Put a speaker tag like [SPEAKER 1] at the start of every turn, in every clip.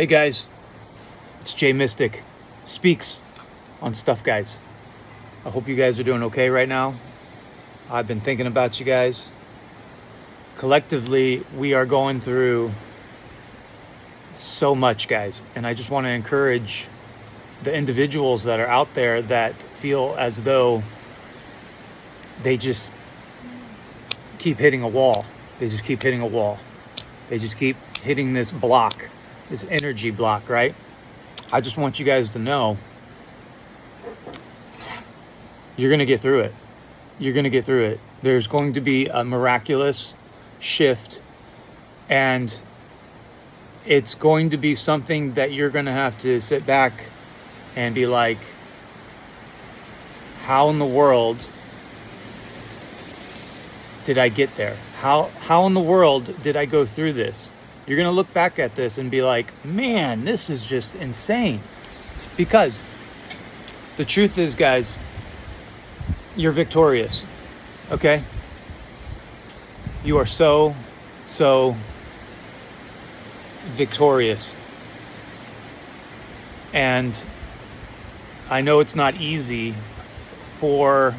[SPEAKER 1] Hey guys, it's J.Mystic speaks on stuff, guys. I hope you guys are doing okay right now. I've been thinking about you guys. Collectively, we are going through so much, guys, and I just want to encourage the individuals that are out there that feel as though they just keep hitting a wall. They just keep hitting a wall. They just keep hitting this block, this energy block, right? I just want you guys to know you're going to get through it. You're going to get through it. There's going to be a miraculous shift, and it's going to be something that you're going to have to sit back and be like, how in the world did I get there? How in the world did I go through this? You're going to look back at this and be like, man, this is just insane. Because the truth is, guys, you're victorious. Okay? You are so victorious. And I know it's not easy for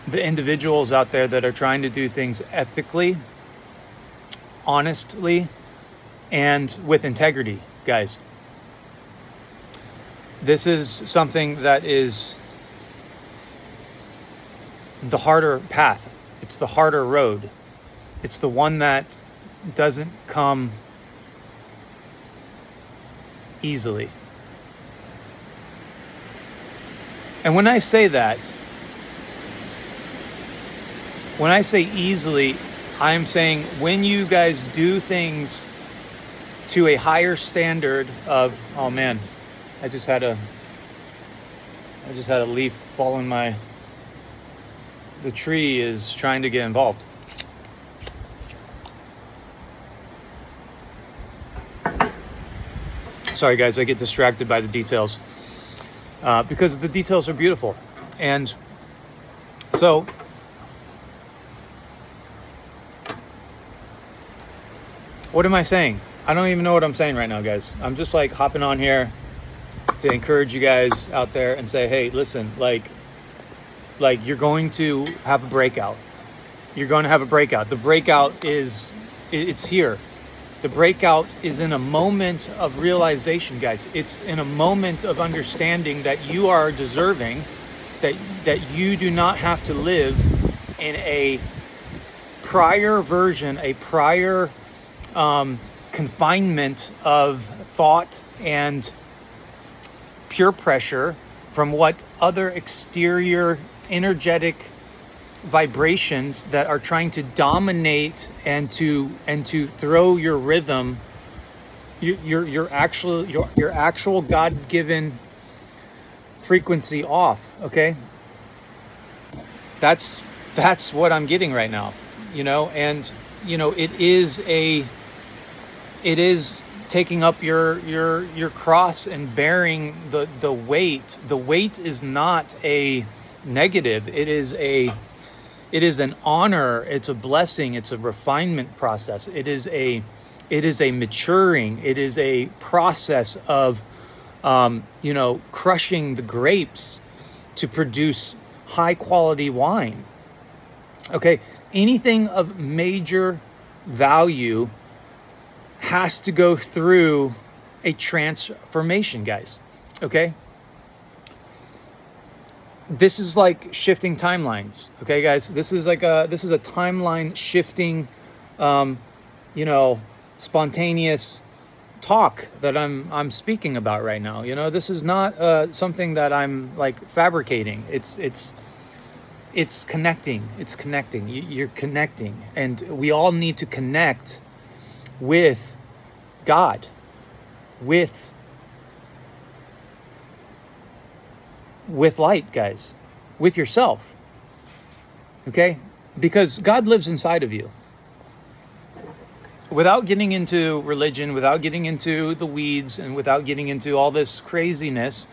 [SPEAKER 1] the individuals out there that are trying to do things ethically, honestly, and with integrity, guys. This is something that is the harder path. It's the harder road. It's the one that doesn't come easily. And when I say that, when I say easily, I'm saying when you guys do things to a higher standard of, oh man, I just had a leaf fall in the tree is trying to get involved. Sorry guys, I get distracted by the details because the details are beautiful. And so what am I saying? I don't even know what I'm saying right now, guys. I'm just like hopping on here to encourage you guys out there and say, hey, listen, like you're going to have a breakout. You're going to have a breakout. The breakout it's here. The breakout is in a moment of realization, guys. It's in a moment of understanding that you are deserving, that you do not have to live in a prior version, a prior confinement of thought and pure pressure from what other exterior energetic vibrations that are trying to dominate and to throw your rhythm, your actual God-given frequency off. Okay, that's what I'm getting right now, and it is taking up your cross and bearing the weight. The weight is not a negative. It is an honor. It's a blessing. It's a refinement process. It is a maturing. It is a process of crushing the grapes to produce high quality wine. Okay, anything of major value has to go through a transformation, guys. Okay? This is like shifting timelines. Okay, guys? This is a timeline shifting spontaneous talk that I'm speaking about right now. This is not something that I'm like fabricating. It's connecting. It's connecting. You're connecting, and we all need to connect with God, with light, guys, with yourself. Okay? Because God lives inside of you. Without getting into religion, without getting into the weeds, and without getting into all this craziness,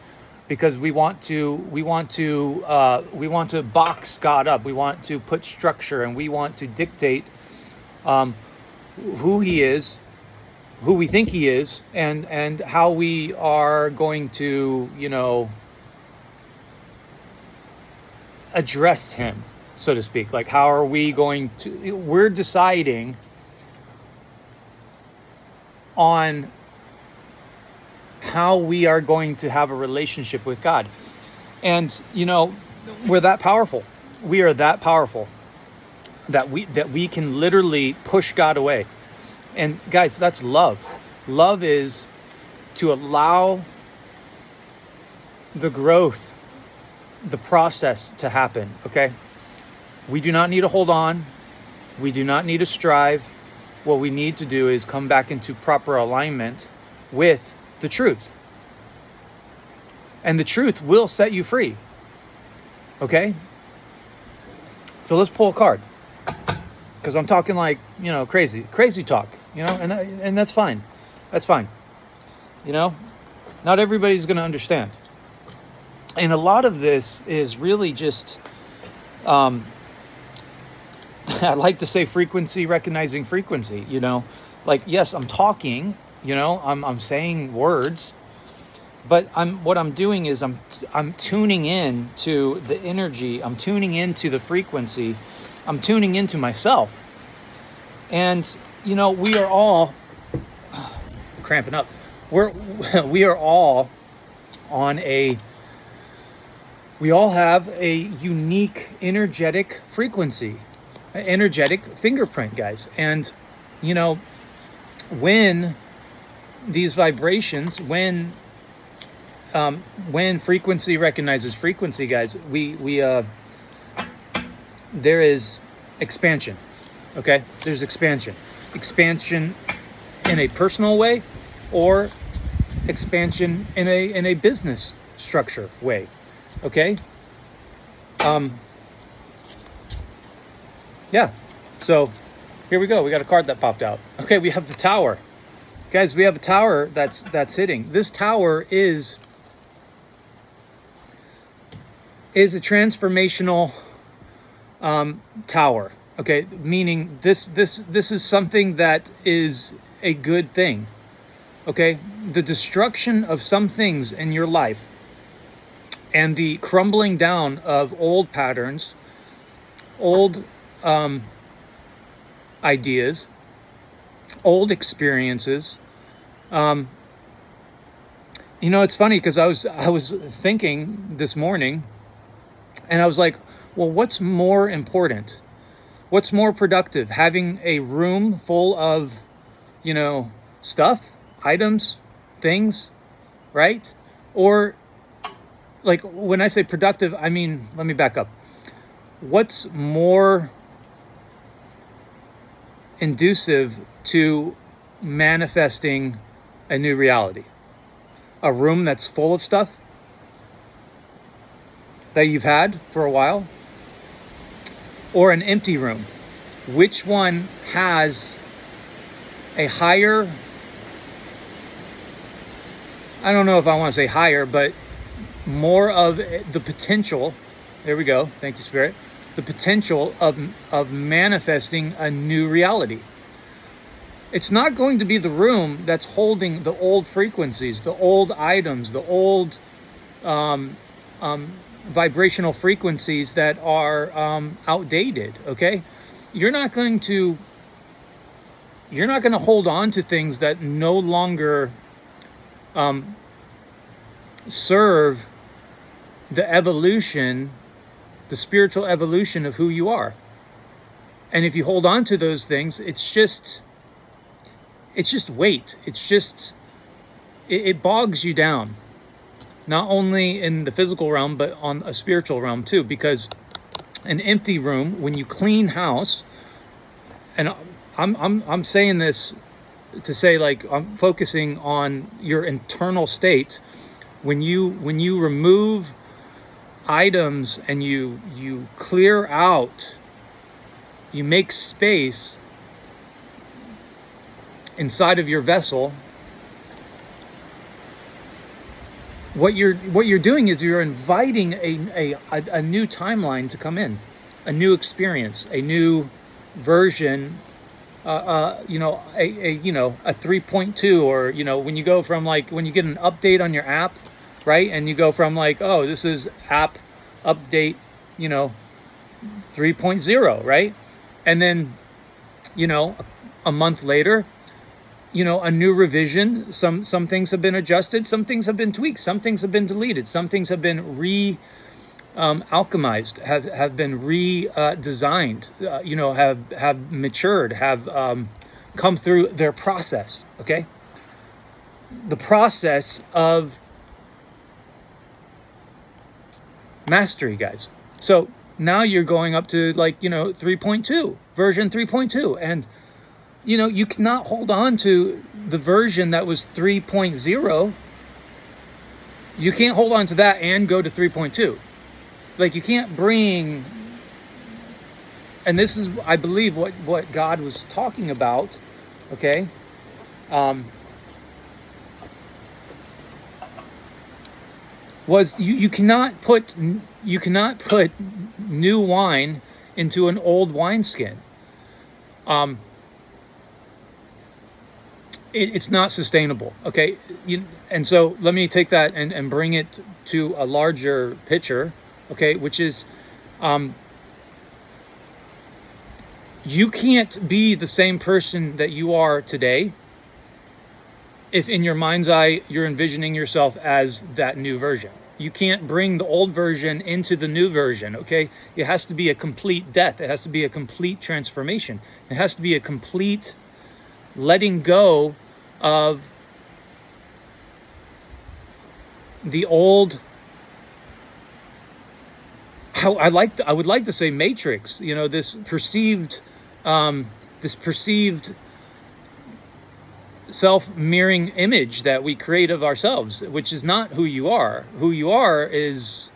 [SPEAKER 1] because we want to box God up. We want to put structure, and we want to dictate who he is, who we think he is, and how we are going to, address him, so to speak. Like, how are we going to, we're deciding on how we are going to have a relationship with God. And, we're that powerful. We are that powerful that we can literally push God away. And guys, that's love. Love is to allow the growth, the process to happen, okay? We do not need to hold on. We do not need to strive. What we need to do is come back into proper alignment with the truth. And the truth will set you free, okay? So let's pull a card, because I'm talking like, crazy talk, and that's fine. That's fine. Not everybody's going to understand. And a lot of this is really just, I like to say frequency, recognizing frequency, like, yes, I'm talking, I'm saying words, but what I'm doing is I'm tuning in to the energy. I'm tuning into the frequency. I'm tuning into myself. And, we are all cramping up. We are all we all have a unique energetic frequency, an energetic fingerprint, guys. And, when these vibrations, when frequency recognizes frequency, guys, there is expansion. Okay, there's expansion in a personal way, or expansion in a business structure way. Okay. Yeah. So here we go. We got a card that popped out. Okay, we have the Tower, guys. We have a tower that's hitting. This tower is a transformational tower. Okay, meaning this is something that is a good thing. Okay, the destruction of some things in your life and the crumbling down of old patterns, old ideas, old experiences. It's funny, because I was thinking this morning, and I was like, well, what's more important? What's more productive? Having a room full of, stuff, items, things, right? Or, like, when I say productive, I mean, let me back up. What's more inducive to manifesting a new reality? A room that's full of stuff that you've had for a while, or an empty room? Which one has a higher, I don't know if I want to say higher, but more of the potential, there we go, thank you, Spirit, the potential of manifesting a new reality? It's not going to be the room that's holding the old frequencies, the old items, the old vibrational frequencies that are outdated. Okay, you're not going to hold on to things that no longer serve the evolution, the spiritual evolution of who you are. And if you hold on to those things, it's just weight. It bogs you down, not only in the physical realm, but on a spiritual realm too. Because an empty room, when you clean house, and I'm saying this to say, like, I'm focusing on your internal state. When you remove items and you clear out, you make space inside of your vessel, what you're doing is you're inviting a new timeline to come in, a new experience, a new version a 3.2, or, when you go from, like, when you get an update on your app, right? And you go from, like, oh, this is app update, 3.0, right? And then, a month later, a new revision. Some things have been adjusted, some things have been tweaked, some things have been deleted, some things have been alchemized, have been redesigned, have matured, have come through their process. Okay, the process of mastery, guys. So now you're going up to, like, 3.2, version 3.2, and you cannot hold on to the version that was 3.0. You can't hold on to that and go to 3.2. Like, you can't bring, and this is, I believe, what God was talking about, okay? Was you cannot put new wine into an old wineskin. It's not sustainable, okay? And so let me take that and bring it to a larger picture, okay? Which is, you can't be the same person that you are today if in your mind's eye you're envisioning yourself as that new version. You can't bring the old version into the new version, okay? It has to be a complete death. It has to be a complete transformation. It has to be a complete letting go of the old, I would like to say matrix, this perceived self-mirroring image that we create of ourselves, which is not who you are. Who you are is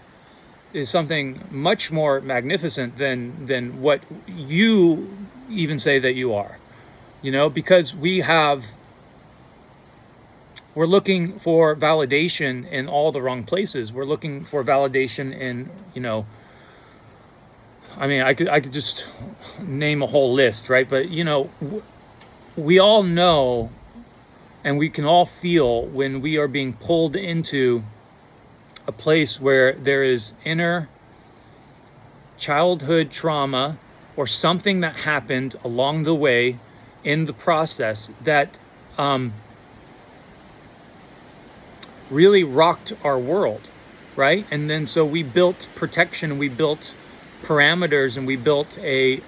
[SPEAKER 1] something much more magnificent than what you even say that you are. Because we're looking for validation in all the wrong places. We're looking for validation in, I could just name a whole list, right? But, we all know, and we can all feel when we are being pulled into a place where there is inner childhood trauma or something that happened along the way in the process that really rocked our world, right? And then so we built protection, we built parameters, and we built a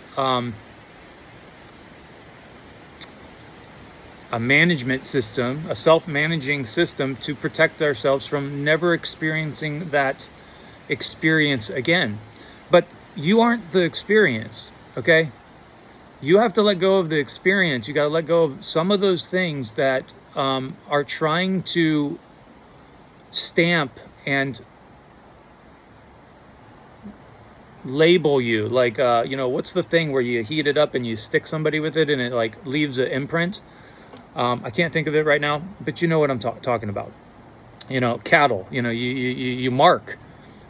[SPEAKER 1] management system, a self-managing system to protect ourselves from never experiencing that experience again. But you aren't the experience, okay? You have to let go of the experience. You got to let go of some of those things that are trying to stamp and label you. Like, what's the thing where you heat it up and you stick somebody with it and it, like, leaves an imprint? I can't think of it right now, but you know what I'm talking about. Cattle, you mark.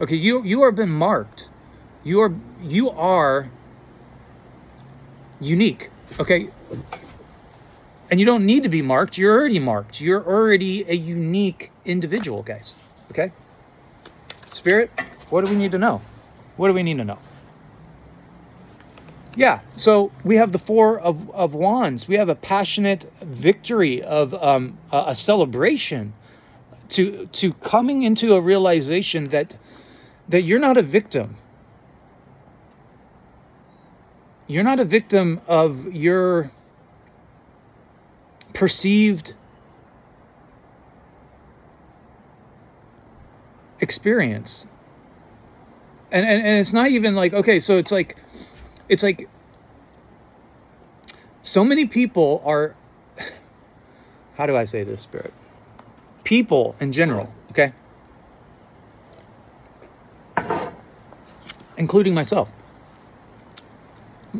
[SPEAKER 1] Okay, you are been marked. You are unique, okay? And you don't need to be marked. You're already marked. You're already a unique individual, guys, okay? Spirit, what do we need to know? What do we need to know? Yeah, so we have the Four of Wands. We have a passionate victory of a celebration to coming into a realization that you're not a victim. You're not a victim of your perceived experience. And it's not even like, okay, so it's like so many people are, how do I say this, Spirit? People in general, okay? Including myself.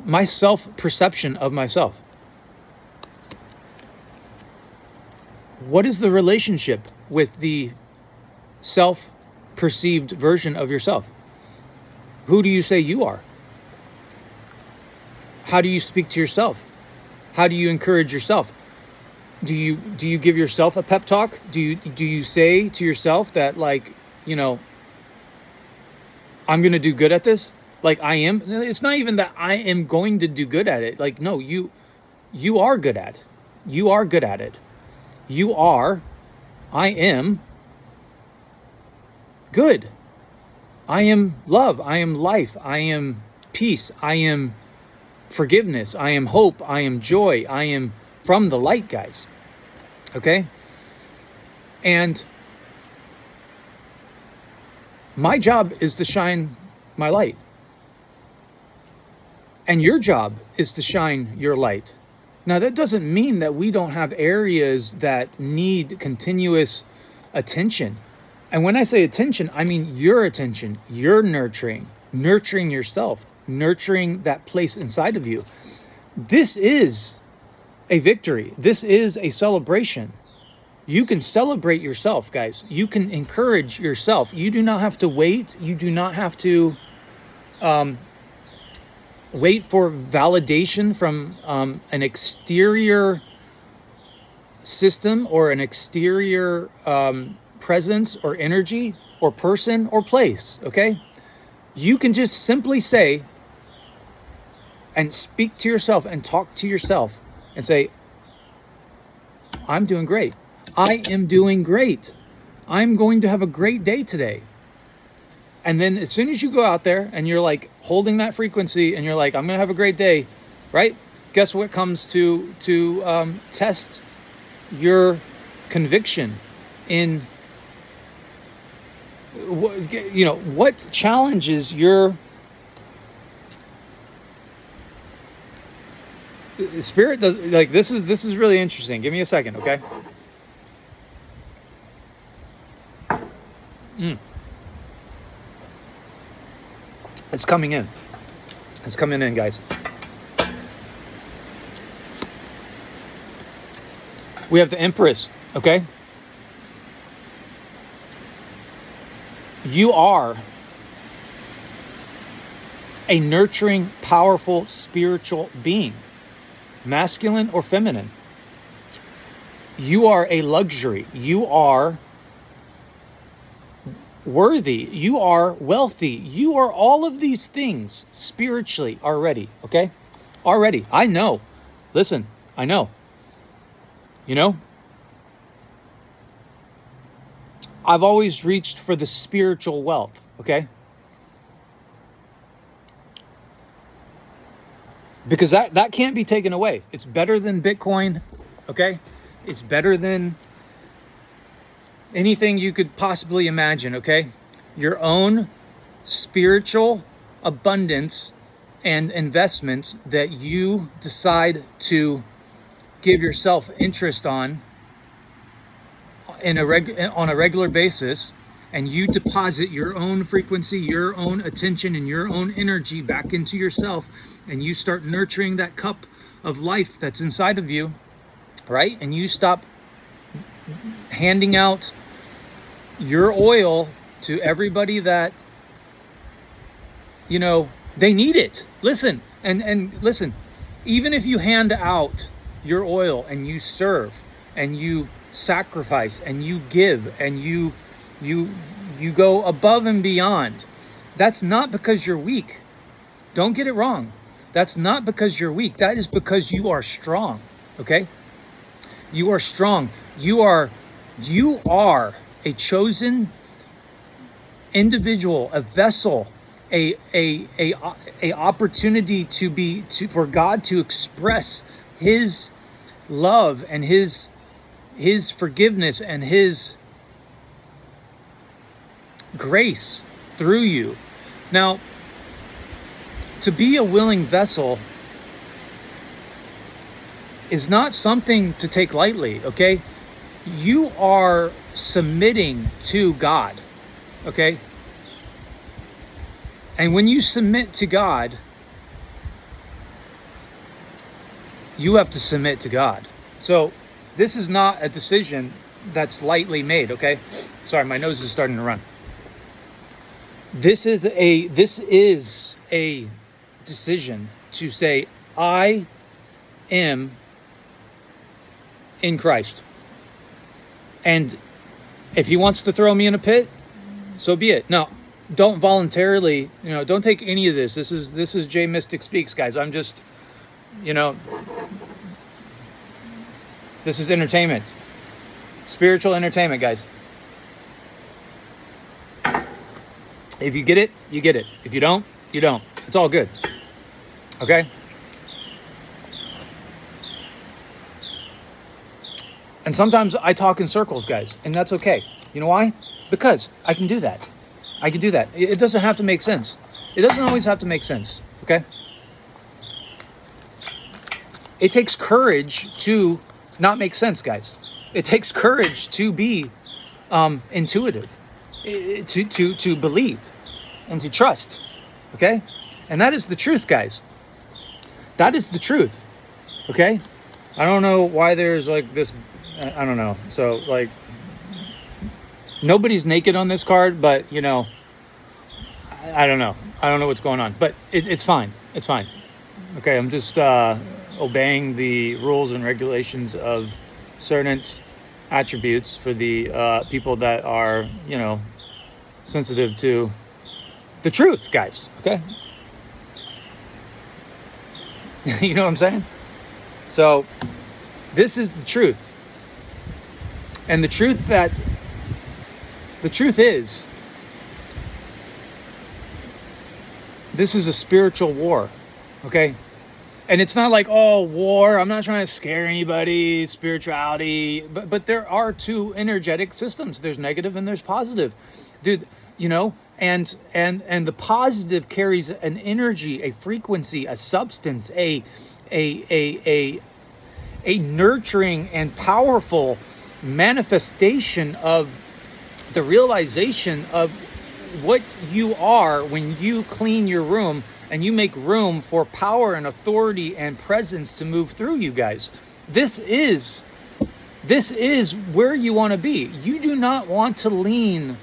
[SPEAKER 1] My self-perception of myself. What is the relationship with the self-perceived version of yourself? Who do you say you are? How do you speak to yourself? How do you encourage yourself? Do you give yourself a pep talk? Do you say to yourself that, like, I'm going to do good at this? Like, I am. It's not even that I am going to do good at it. Like, no, you are good at it. You are good at it. I am good. I am love. I am life. I am peace. I am forgiveness. I am hope. I am joy. I am from the light, guys. Okay? And my job is to shine my light. And your job is to shine your light. Now, that doesn't mean that we don't have areas that need continuous attention. And when I say attention, I mean your attention, your nurturing yourself, nurturing that place inside of you. This is a victory. This is a celebration. You can celebrate yourself, guys. You can encourage yourself. You do not have to wait. You do not have to wait for validation from an exterior system or an exterior presence or energy or person or place, okay? You can just simply say and speak to yourself and talk to yourself and say, I'm doing great. I am doing great. I'm going to have a great day today. And then as soon as you go out there and you're like holding that frequency and you're like, I'm going to have a great day, right? Guess what comes to test your conviction in, what challenges your spirit does. Like, this is really interesting. Give me a second, okay? It's coming in. It's coming in, guys. We have the Empress, okay? You are a nurturing, powerful, spiritual being, masculine or feminine. You are a luxury. You are worthy. You are wealthy. You are all of these things spiritually already, okay? Already. I know. Listen, I know. I've always reached for the spiritual wealth, okay? Because that can't be taken away. It's better than Bitcoin, okay? It's better than anything you could possibly imagine, okay? Your own spiritual abundance and investments that you decide to give yourself interest on a regular basis, and you deposit your own frequency, your own attention, and your own energy back into yourself, and you start nurturing that cup of life that's inside of you, right? And you stop handing out your oil to everybody that they need it. Listen, and listen, even if you hand out your oil and you serve and you sacrifice and you give and you go above and beyond, that's not because you're weak. Don't get it wrong. That's not because you're weak. That is because you are strong, okay? You are strong. You are a chosen individual, a vessel, a opportunity for God to express his love and his forgiveness and his grace through you. Now, to be a willing vessel is not something to take lightly, okay? You are submitting to God, okay? And when you submit to God, you have to submit to God. So this is not a decision that's lightly made, okay? Sorry, my nose is starting to run. This is a decision to say, I am in Christ. And if he wants to throw me in a pit, so be it. Now, don't voluntarily, don't take any of this. This is J.Mystic Speaks, guys. I'm just, this is entertainment. Spiritual entertainment, guys. If you get it, you get it. If you don't, you don't. It's all good. Okay? And sometimes I talk in circles, guys, and that's okay. You know why? Because I can do that. I can do that. It doesn't have to make sense. It doesn't always have to make sense, okay? It takes courage to not make sense, guys. It takes courage to be intuitive, to believe, and to trust, okay? And that is the truth, guys. That is the truth, okay? I don't know why there's like this, I don't know. So like, nobody's naked on this card, but I don't know. I don't know what's going on, but it's fine. It's fine. Okay, I'm just obeying the rules and regulations of certain attributes for the people that are, sensitive to the truth, guys. Okay? You know what I'm saying? So this is the truth. And the truth is, this is a spiritual war, okay? And it's not like, oh, war, I'm not trying to scare anybody, spirituality, but there are two energetic systems. There's negative and there's positive. Dude, and the positive carries an energy, a frequency, a substance, a nurturing and powerful manifestation of the realization of what you are when you clean your room and you make room for power and authority and presence to move through you guys. This is where you want to be. You do not want to lean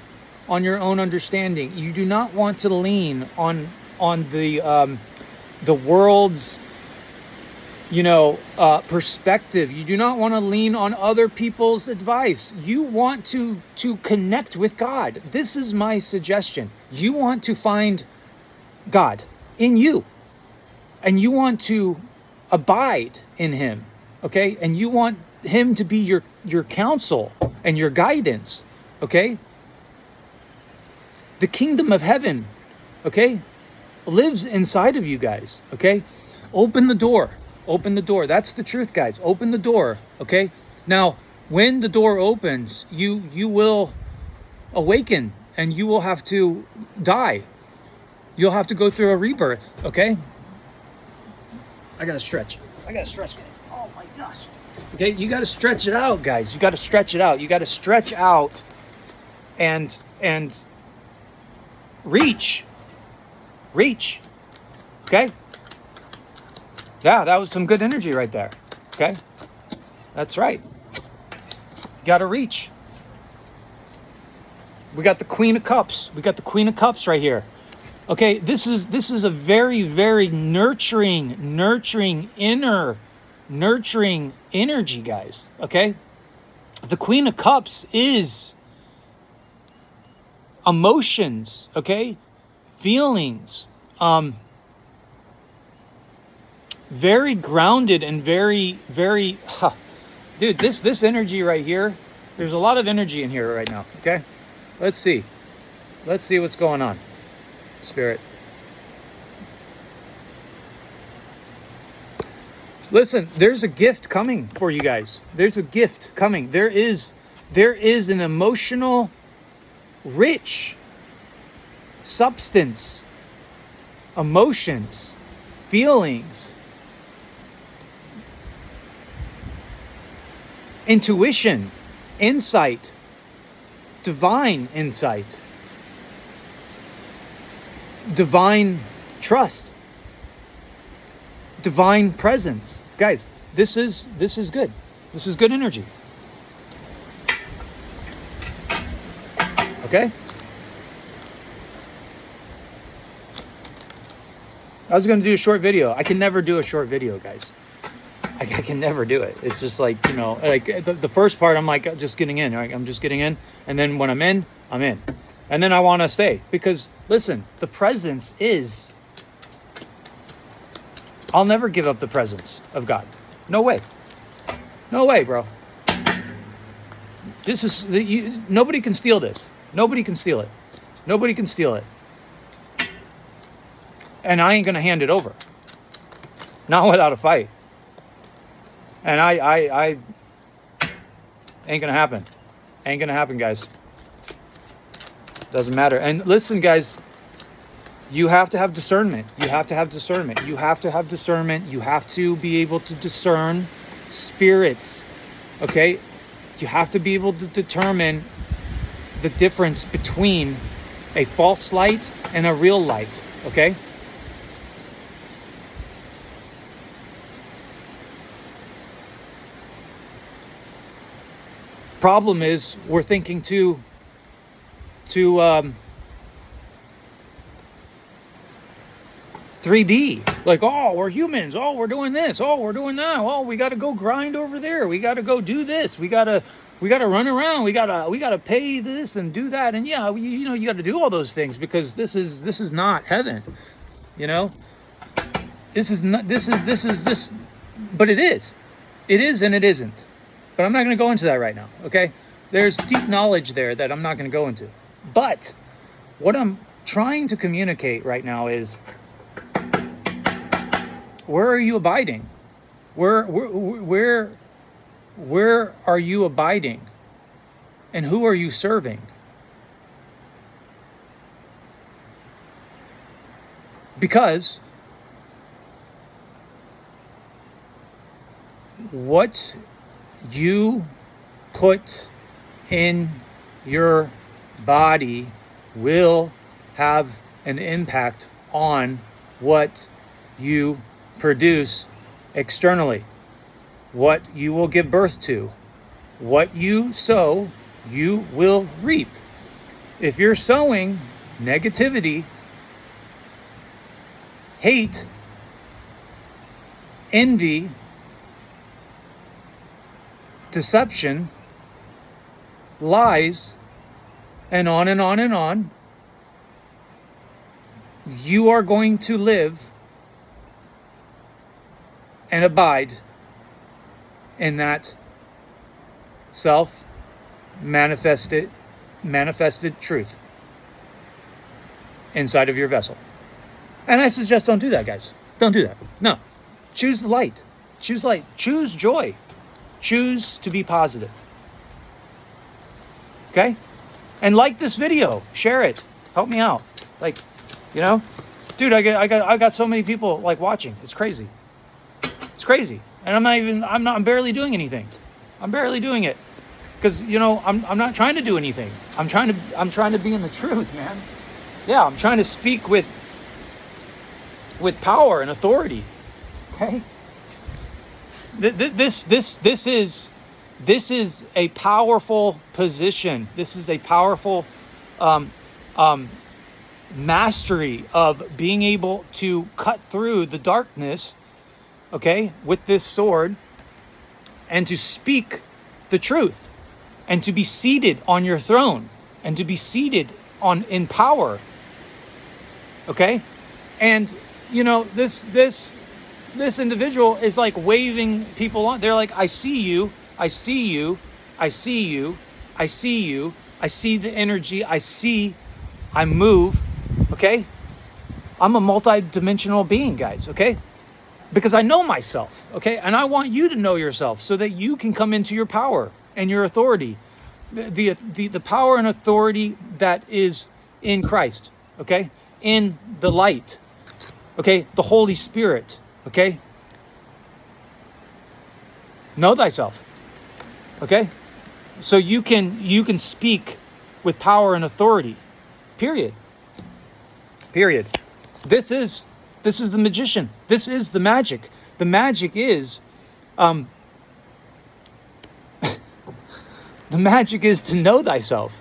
[SPEAKER 1] on your own understanding. You do not want to lean on the world's perspective. You do not want to lean on other people's advice. You want to connect with God. This is my suggestion. You want to find God in you, and you want to abide in him, okay? And you want him to be your counsel and your guidance, okay? The kingdom of heaven, okay, lives inside of you guys, okay? Open the door. Open the door. That's the truth, guys. Open the door, okay? Now, when the door opens, you will awaken and you will have to die. You'll have to go through a rebirth, okay? I gotta stretch. Guys. Oh my gosh. Okay, you gotta stretch it out, guys. You gotta stretch it out. You gotta stretch out and reach. Okay? Yeah, that was some good energy right there. Okay? That's right. You gotta reach. We got the Queen of Cups. We got the Queen of Cups right here. Okay, this is a very, very nurturing, inner, nurturing energy, guys. Okay? The Queen of Cups is emotions, okay? Feelings. Very grounded and very, very, dude, this energy right here, there's a lot of energy in here right now, okay? Let's see what's going on, Spirit. Listen, there's a gift coming for you guys. There's a gift coming. There is an emotional, rich substance, emotions, feelings, intuition, insight, divine insight, divine trust, divine presence. Guys, this is good. This is good energy. Okay? I was going to do a short video. I can never do a short video, guys. I can never do it. It's just like, like the first part, I'm like just getting in. Right? I'm just getting in. And then when I'm in, I'm in. And then I want to stay. Because, listen, the presence is... I'll never give up the presence of God. No way. No way, bro. This is... nobody can steal this. Nobody can steal it. Nobody can steal it. And I ain't going to hand it over. Not without a fight. And I ain't gonna happen. Ain't gonna happen, guys. Doesn't matter. And listen, guys, you have to have discernment. You have to have discernment. You have to have discernment. You have to be able to discern spirits. Okay? You have to be able to determine the difference between a false light and a real light. Okay? Problem is, we're thinking too 3D. Like, oh, we're humans. Oh, we're doing this. Oh, we're doing that. Oh, we got to go grind over there. We got to go do this. We got to run around. We got to pay this and do that. And yeah, you got to do all those things because this is not heaven. This is, but it is. It is and it isn't. But I'm not going to go into that right now, okay? There's deep knowledge there that I'm not going to go into. But what I'm trying to communicate right now is, where are you abiding? Where are you abiding? And who are you serving? Because what you put in your body will have an impact on what you produce externally, what you will give birth to. What you sow, you will reap. If you're sowing negativity, hate, envy, deception, lies, and on and on and on, you are going to live and abide in that self-manifested truth inside of your vessel. And I suggest don't do that, guys. Don't do that. No. Choose the light. Choose light. Choose joy. Choose to be positive. Okay? And like this video. Share it. Help me out. Like, dude, I got so many people like watching. It's crazy. It's crazy. And I'm barely doing anything. I'm barely doing it. Because, I'm not trying to do anything. I'm trying to be in the truth, man. Yeah, I'm trying to speak with power and authority. Okay? This is a powerful position. This is a powerful mastery of being able to cut through the darkness, okay, with this sword, and to speak the truth, and to be seated on your throne, and to be seated in power. Okay? And this individual is like waving people on. They're like, I see you, I see you, I see you, I see you, I see the energy, I move, okay? I'm a multi-dimensional being, guys, okay? Because I know myself, okay? And I want you to know yourself so that you can come into your power and your authority. The power and authority that is in Christ, okay? In the light, okay? The Holy Spirit. Okay? Know thyself. Okay? So you can speak with power and authority. Period. Period. This is the magician. This is the magic. The magic is the magic is to know thyself.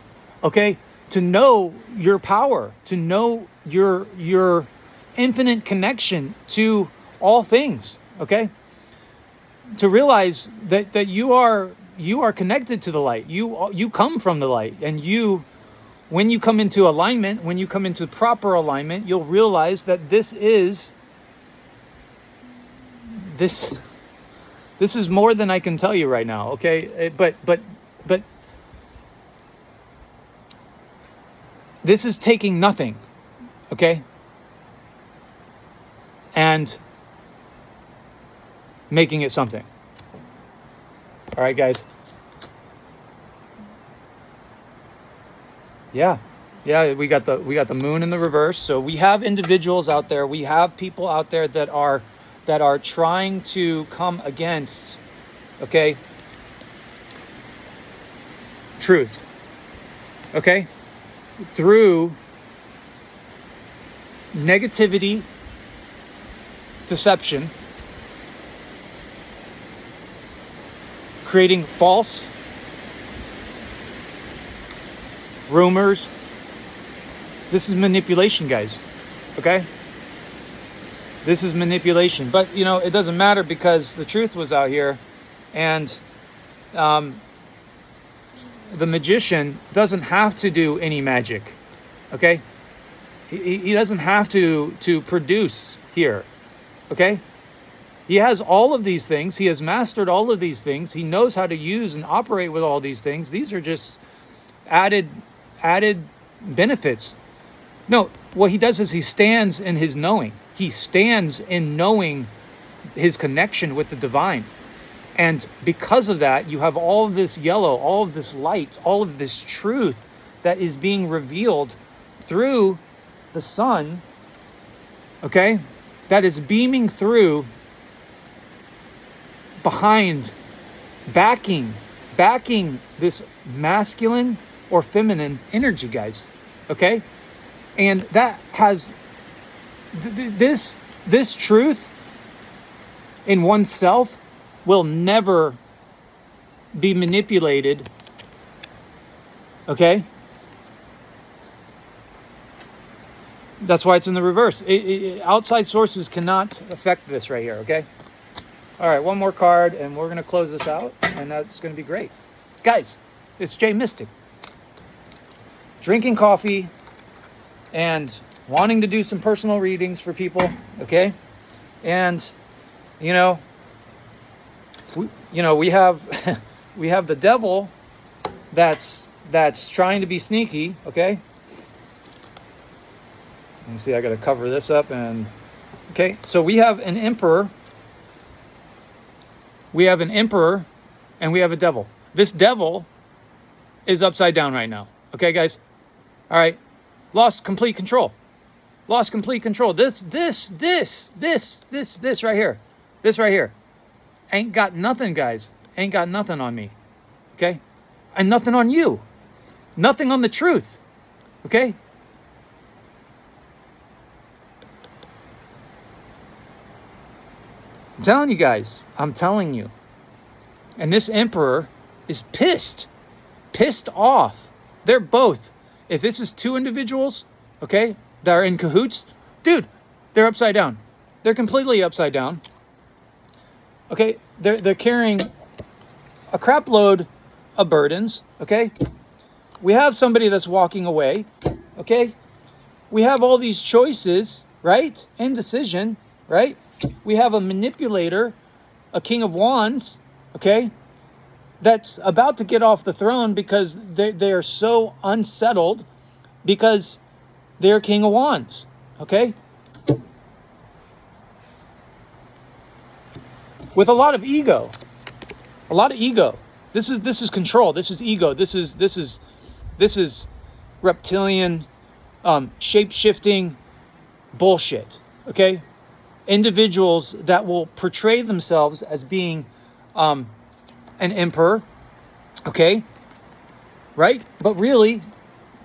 [SPEAKER 1] Okay? To know your power, to know your infinite connection to all things, okay? to realize that you are connected to the light. You come from the light, and when you come into alignment, when you come into proper alignment, you'll realize that this is more than I can tell you right now. Okay, but this is taking nothing, okay, and making it something. All right, guys. Yeah, we got the moon in the reverse. So we have individuals out there. We have people out there that are trying to come against, okay, truth, okay, through negativity, deception, creating false rumors. This is manipulation, guys. Okay? This is manipulation. But, it doesn't matter, because the truth was out here, and the magician doesn't have to do any magic. Okay? He doesn't have to produce here. Okay? He has all of these things. He has mastered all of these things. He knows how to use and operate with all these things. These are just added benefits. No, what he does is he stands in his knowing. He stands in knowing his connection with the divine. And because of that, you have all of this yellow, all of this light, all of this truth that is being revealed through the sun, okay, that is beaming through, behind, backing this masculine or feminine energy, guys. Okay? And that has this truth in oneself will never be manipulated. Okay? That's why it's in the reverse. Outside sources cannot affect this right here, okay? All right, one more card, and we're going to close this out, and that's going to be great. Guys, it's J.Mystic. Drinking coffee and wanting to do some personal readings for people, okay? And, we have we have the devil that's trying to be sneaky, okay? Let me see, I got to cover this up, and okay, so we have an emperor. We have an emperor, and we have a devil. This devil is upside down right now. Okay, guys? All right. Lost complete control. Lost complete control. This right here. This right here. Ain't got nothing, guys. Ain't got nothing on me. Okay? And nothing on you. Nothing on the truth. Okay? I'm telling you guys. I'm telling you. And this emperor is pissed off. They're both. If this is two individuals, okay, that are in cahoots, dude, they're upside down. They're completely upside down. Okay, they're carrying a crap load of burdens, okay? We have somebody that's walking away, okay? We have all these choices, right? Indecision, right? We have a manipulator, a king of wands, okay, that's about to get off the throne because they are so unsettled because they're king of wands, okay? With a lot of ego. A lot of ego. This is control. This is ego. This is reptilian, shape-shifting bullshit, okay? Individuals that will portray themselves as being an emperor, okay, right? But really,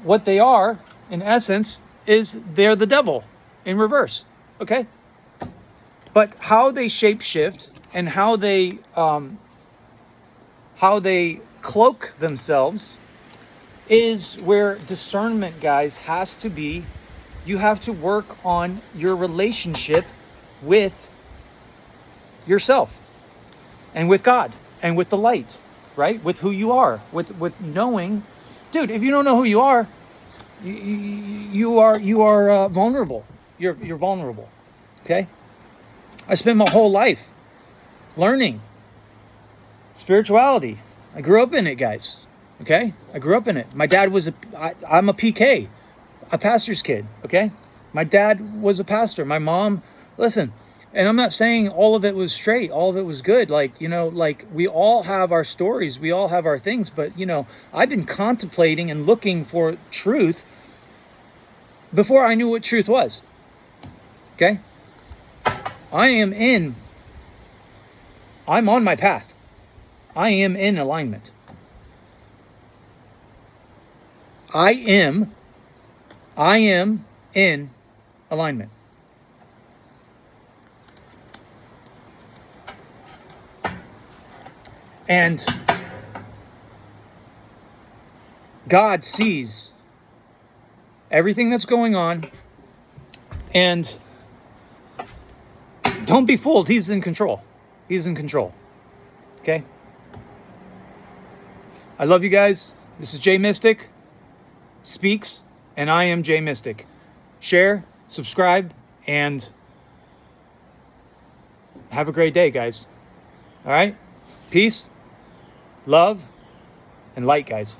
[SPEAKER 1] what they are, in essence, is they're the devil in reverse, okay? But how they shapeshift and how they cloak themselves is where discernment, guys, has to be. You have to work on your relationship with yourself. and with God and with the light, right? With who you are, with knowing, dude. If you don't know who you are, you are vulnerable. You're vulnerable. Okay. I spent my whole life learning spirituality. I grew up in it, guys. Okay, I grew up in it. My dad was I'm a PK, a pastor's kid. Okay, my dad was a pastor. My mom, listen, and I'm not saying all of it was straight, all of it was good. Like, like we all have our stories, we all have our things. But I've been contemplating and looking for truth before I knew what truth was. Okay, I'm on my path. I am in alignment. I am in alignment. And God sees everything that's going on. And don't be fooled. He's in control. He's in control. Okay? I love you guys. This is J.Mystic Speaks, and I am J.Mystic. Share, subscribe, and have a great day, guys. All right? Peace, love, and light, guys.